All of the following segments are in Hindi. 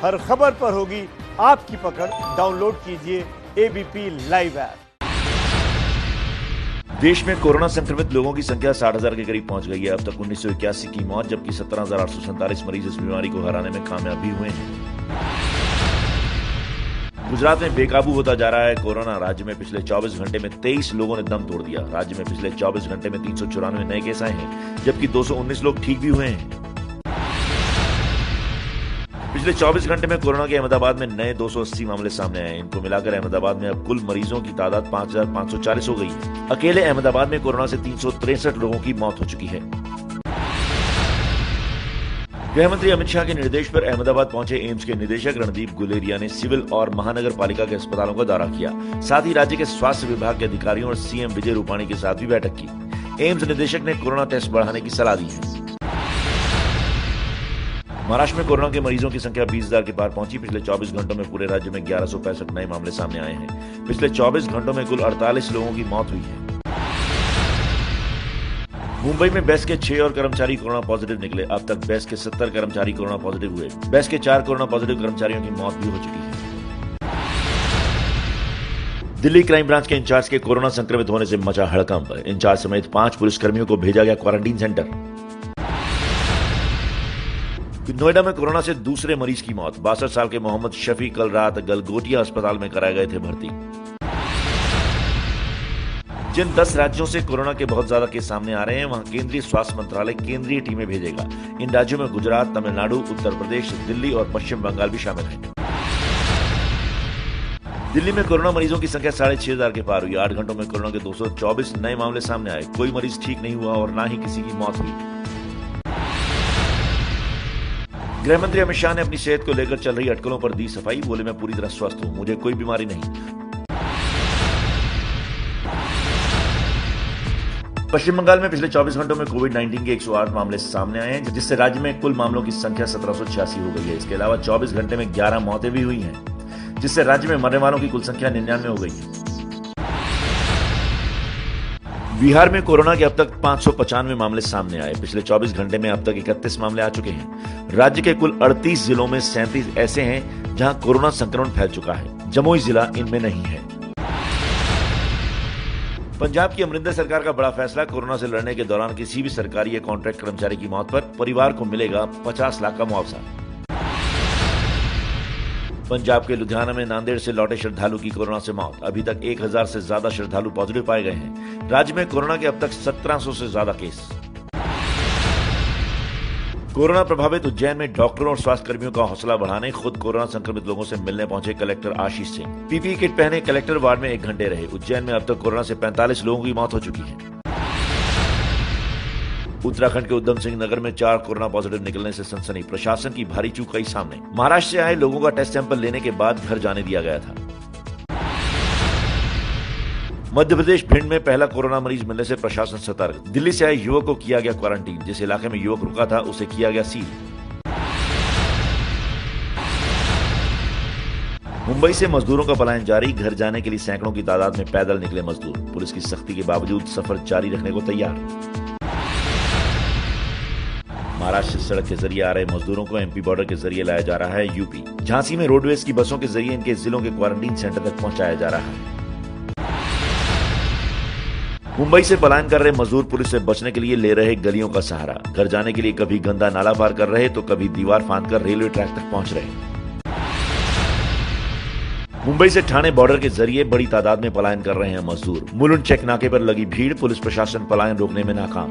हर खबर पर होगी आपकी पकड़। डाउनलोड कीजिए एबीपी लाइव ऐप। देश में कोरोना संक्रमित लोगों की संख्या 60,000 के करीब पहुंच गई है। अब तक 1981 की मौत, जबकि 17,847 मरीज इस बीमारी को हराने में कामयाब भी हुए हैं। गुजरात में बेकाबू होता जा रहा है कोरोना। राज्य में पिछले 24 घंटे में 23 लोगों ने दम तोड़ दिया। राज्य में पिछले 24 घंटे में 394 नए केस आए हैं, जबकि 219 लोग ठीक भी हुए हैं। पिछले 24 घंटे में कोरोना के अहमदाबाद में नए 280 मामले सामने आए। इनको मिलाकर अहमदाबाद में अब कुल मरीजों की तादाद 5,540 हो गई है। अकेले अहमदाबाद में कोरोना से 363 लोगों की मौत हो चुकी है। गृह मंत्री अमित शाह के निर्देश पर अहमदाबाद पहुंचे एम्स के निदेशक रणदीप गुलेरिया ने सिविल और महानगर पालिका के अस्पतालों का दौरा किया। साथ ही राज्य के स्वास्थ्य विभाग के अधिकारियों और सीएम विजय रूपाणी के साथ भी बैठक की। एम्स निदेशक ने कोरोना टेस्ट बढ़ाने की सलाह दी है। महाराष्ट्र में कोरोना के मरीजों की संख्या 20,000 के पार पहुंची। पिछले 24 घंटों में पूरे राज्य में 1165 नए मामले सामने आए हैं। पिछले 24 घंटों में कुल 48 लोगों की मौत हुई है। मुंबई में बेस्ट के 6 और कर्मचारी कोरोना पॉजिटिव निकले। अब तक बेस्ट के 70 कर्मचारी कोरोना पॉजिटिव हुए। बेस्ट के 4 कोरोना पॉजिटिव कर्मचारियों की मौत भी हो चुकी है। दिल्ली क्राइम ब्रांच के इंचार्ज के कोरोना संक्रमित होने से मचा हड़कंप। इंचार्ज समेत 5 पुलिसकर्मियों को भेजा गया क्वारंटीन सेंटर। नोएडा में कोरोना से दूसरे मरीज की मौत। 62 साल के मोहम्मद शफी कल रात गलगोटिया अस्पताल में कराए गए थे भर्ती। जिन 10 राज्यों से कोरोना के बहुत ज्यादा केस सामने आ रहे हैं, वहां केंद्रीय स्वास्थ्य मंत्रालय केंद्रीय टीमें भेजेगा। इन राज्यों में गुजरात, तमिलनाडु, उत्तर प्रदेश, दिल्ली और पश्चिम बंगाल भी शामिल हैं। दिल्ली में कोरोना मरीजों की संख्या 6,500 के पार हुई। 8 घंटों में कोरोना के 224 नए मामले सामने आए। कोई मरीज ठीक नहीं हुआ और न ही किसी की मौत हुई। गृह मंत्री अमित शाह ने अपनी सेहत को लेकर चल रही अटकलों पर दी सफाई। बोले, मैं पूरी तरह स्वस्थ हूं, मुझे कोई बीमारी नहीं। पश्चिम बंगाल में पिछले 24 घंटों में कोविड-19 के 108 मामले सामने आए हैं, जिससे राज्य में कुल मामलों की संख्या 1786 हो गई है। इसके अलावा 24 घंटे में 11 मौतें भी हुई हैं, जिससे राज्य में मरने वालों की कुल संख्या 99 हो गई है। बिहार में कोरोना के अब तक 595 मामले सामने आए। पिछले 24 घंटे में अब तक 31 मामले आ चुके हैं। राज्य के कुल 38 जिलों में 37 ऐसे हैं जहां कोरोना संक्रमण फैल चुका है। जमुई जिला इनमें नहीं है। पंजाब की अमरिंदर सरकार का बड़ा फैसला। कोरोना से लड़ने के दौरान किसी भी सरकारी या कॉन्ट्रैक्ट कर्मचारी की मौत पर परिवार को मिलेगा 50 लाख का मुआवजा। पंजाब के लुधियाना में नांदेड़ से लौटे श्रद्धालु की कोरोना से मौत। अभी तक 1,000 से ज्यादा श्रद्धालु पॉजिटिव पाए गए हैं। राज्य में कोरोना के अब तक 1700 से ज्यादा केस। कोरोना प्रभावित उज्जैन में डॉक्टरों और स्वास्थ्य कर्मियों का हौसला बढ़ाने खुद कोरोना संक्रमित लोगों से मिलने पहुंचे collector Ashish Singh. PPE kit पहने कलेक्टर वार्ड में 1 घंटे रहे। उज्जैन में अब तक कोरोना से 45 लोगों की मौत हो चुकी है। उत्तराखंड के उधम सिंह नगर में 4 कोरोना पॉजिटिव निकलने से सनसनी। प्रशासन की भारी चूक आई सामने। महाराष्ट्र से आए लोगों का टेस्ट सैंपल लेने के बाद घर जाने दिया गया था। मध्य प्रदेश भिंड में पहला कोरोना मरीज मिलने से प्रशासन सतर्क। दिल्ली से आए युवक को किया गया क्वारंटीन। जिस इलाके में युवक रुका था उसे किया गया सील। मुंबई से मजदूरों का पलायन जारी। घर जाने के लिए सैकड़ों की तादाद में पैदल निकले मजदूर। पुलिस की सख्ती के बावजूद सफर जारी रखने को तैयार। महाराष्ट्र से सड़क के जरिए आ रहे मजदूरों को एमपी बॉर्डर के जरिए लाया जा रहा है यूपी। झांसी में रोडवेज की बसों के जरिए इनके जिलों के क्वारंटीन सेंटर तक पहुंचाया जा रहा है। मुंबई से पलायन कर रहे मजदूर पुलिस से बचने के लिए ले रहे गलियों का सहारा। घर जाने के लिए कभी गंदा नाला पार कर रहे तो कभी दीवार फांदकर रेलवे ट्रैक तक पहुंच रहे। मुंबई से ठाणे बॉर्डर के जरिए बड़ी तादाद में पलायन कर रहे हैं मजदूर। मुलुंड चेक नाके पर लगी भीड़। पुलिस प्रशासन पलायन रोकने में नाकाम।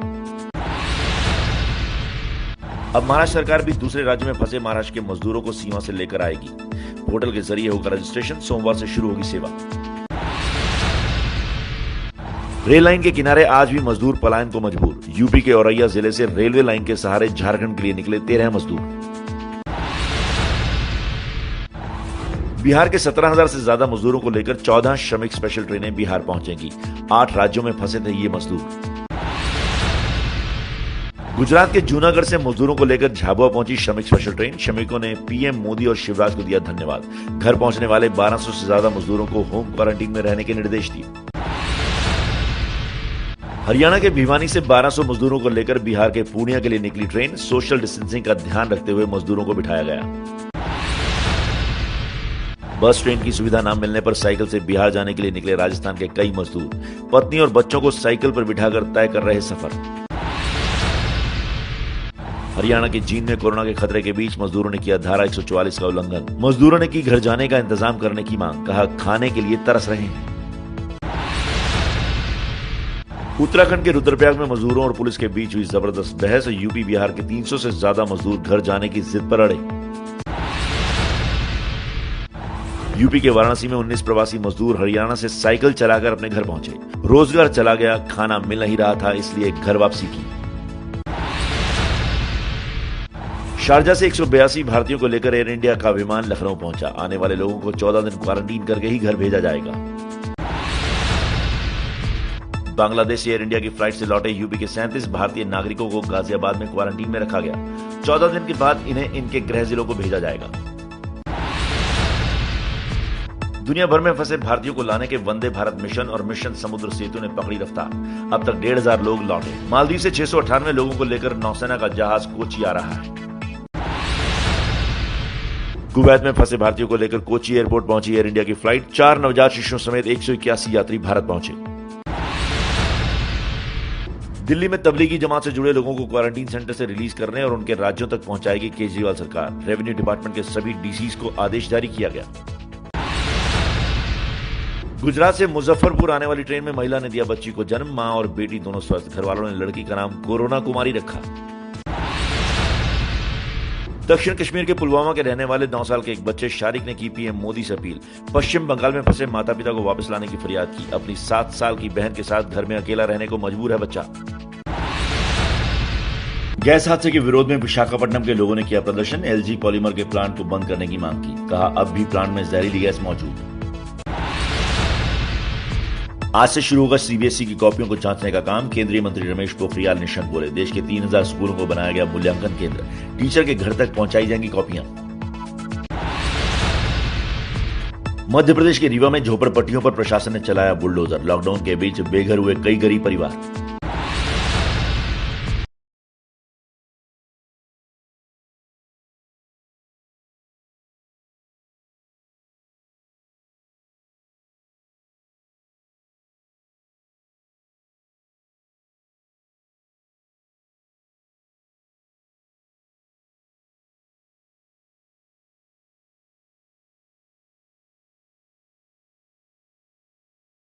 अब महाराष्ट्र सरकार भी दूसरे राज्यों में फंसे महाराष्ट्र के मजदूरों को सीमा से लेकर आएगी। पोर्टल के जरिए होगा रजिस्ट्रेशन। सोमवार से शुरू होगी सेवा। रेल लाइन के किनारे आज भी मजदूर पलायन को मजबूर। यूपी के औरैया जिले से रेलवे लाइन के सहारे झारखंड के लिए निकले 13 मजदूर। बिहार के 17,000 से ज्यादा मजदूरों को लेकर 14 श्रमिक स्पेशल ट्रेनें बिहार पहुंचेंगी। 8 राज्यों में फंसे थे ये मजदूर। गुजरात के जूनागढ़ से मजदूरों को लेकर झाबुआ पहुंची श्रमिक स्पेशल ट्रेन। श्रमिकों ने पीएम मोदी और शिवराज को दिया धन्यवाद। घर पहुंचने वाले 1200 से ज्यादा मजदूरों को होम क्वारंटीन में रहने के निर्देश दिए। हरियाणा के भिवानी से 1200 मजदूरों को लेकर बिहार के पूर्णिया के लिए निकली ट्रेन। सोशल डिस्टेंसिंग का ध्यान रखते हुए मजदूरों को बिठाया गया। बस ट्रेन की सुविधा न मिलने पर साइकिल से बिहार जाने के लिए निकले राजस्थान के कई मजदूर, पत्नी और बच्चों को साइकिल पर बिठाकर तय कर रहे सफर। हरियाणा के जींद में कोरोना के खतरे के बीच मजदूरों ने किया धारा 144 का उल्लंघन। मजदूरों ने की घर जाने का इंतजाम करने की मांग, कहा खाने के लिए तरस रहे हैं। उत्तराखंड के रुद्रप्रयाग में मजदूरों और पुलिस के बीच हुई जबरदस्त बहस। यूपी बिहार के 300 से ज्यादा मजदूर घर जाने की जिद पर अड़े। यूपी के वाराणसी में 19 प्रवासी मजदूर हरियाणा से साइकिल चलाकर अपने घर पहुंचे। रोजगार चला गया, खाना मिल नहीं रहा था, इसलिए घर वापसी की। शारजा से 182 भारतीयों को लेकर एयर इंडिया का विमान लखनऊ पहुंचा। आने वाले लोगों को 14 दिन क्वारंटीन करके ही घर भेजा जाएगा। बांग्लादेश से एयर इंडिया की फ्लाइट से लौटे यूपी के 37 भारतीय नागरिकों को गाजियाबाद में क्वारंटीन में रखा गया। 14 दिन के बाद इन्हें इनके गृह जिलों को भेजा जाएगा। दुनिया भर में फंसे भारतीयों को लाने के वंदे भारत मिशन और मिशन समुद्र सेतु ने पकड़ी रफ्तार। अब तक 1,500 लोग लौटे। मालदीव से 698 लोगों को लेकर नौसेना का जहाज कोची आ रहा है। कुवैत में फंसे भारतीयों को लेकर कोची एयरपोर्ट पहुंची एयर इंडिया की फ्लाइट। 4 नवजात शिशुओं समेत 181 यात्री भारत पहुंचे। दिल्ली में तबलीगी जमात से जुड़े लोगों को क्वारंटीन सेंटर से रिलीज करने और उनके राज्यों तक पहुंचाएगी केजरीवाल सरकार। रेवेन्यू डिपार्टमेंट के सभी डीसीज को आदेश जारी किया गया। गुजरात से मुजफ्फरपुर आने वाली ट्रेन में महिला ने दिया बच्ची को जन्म। मां और बेटी दोनों स्वस्थ। घर वालों ने लड़की का नाम कोरोना कुमारी रखा। दक्षिण कश्मीर के पुलवामा के रहने वाले 9 साल के एक बच्चे शारिक ने की पीएम मोदी से अपील। पश्चिम बंगाल में फंसे माता पिता को वापस लाने की फरियाद की। अपनी 7 साल की बहन के साथ घर में अकेला रहने को मजबूर है बच्चा। गैस हादसे के विरोध में विशाखापट्टनम के लोगों ने किया प्रदर्शन। एलजी पॉलीमर के प्लांट को बंद करने की मांग की। कहा अब भी प्लांट में जहरीली गैस मौजूद। आज से शुरू होगा सीबीएसई की कॉपियों को जांचने का काम। केंद्रीय मंत्री रमेश पोखरियाल निशंक बोले, देश के 3000 स्कूलों को बनाया गया मूल्यांकन केंद्र। टीचर के घर तक पहुंचाई जाएंगी कॉपियां। मध्य प्रदेश के रीवा में झोपड़पट्टियों पर प्रशासन ने चलाया बुलडोजर। लॉकडाउन के बीच बेघर हुए कई गरीब परिवार।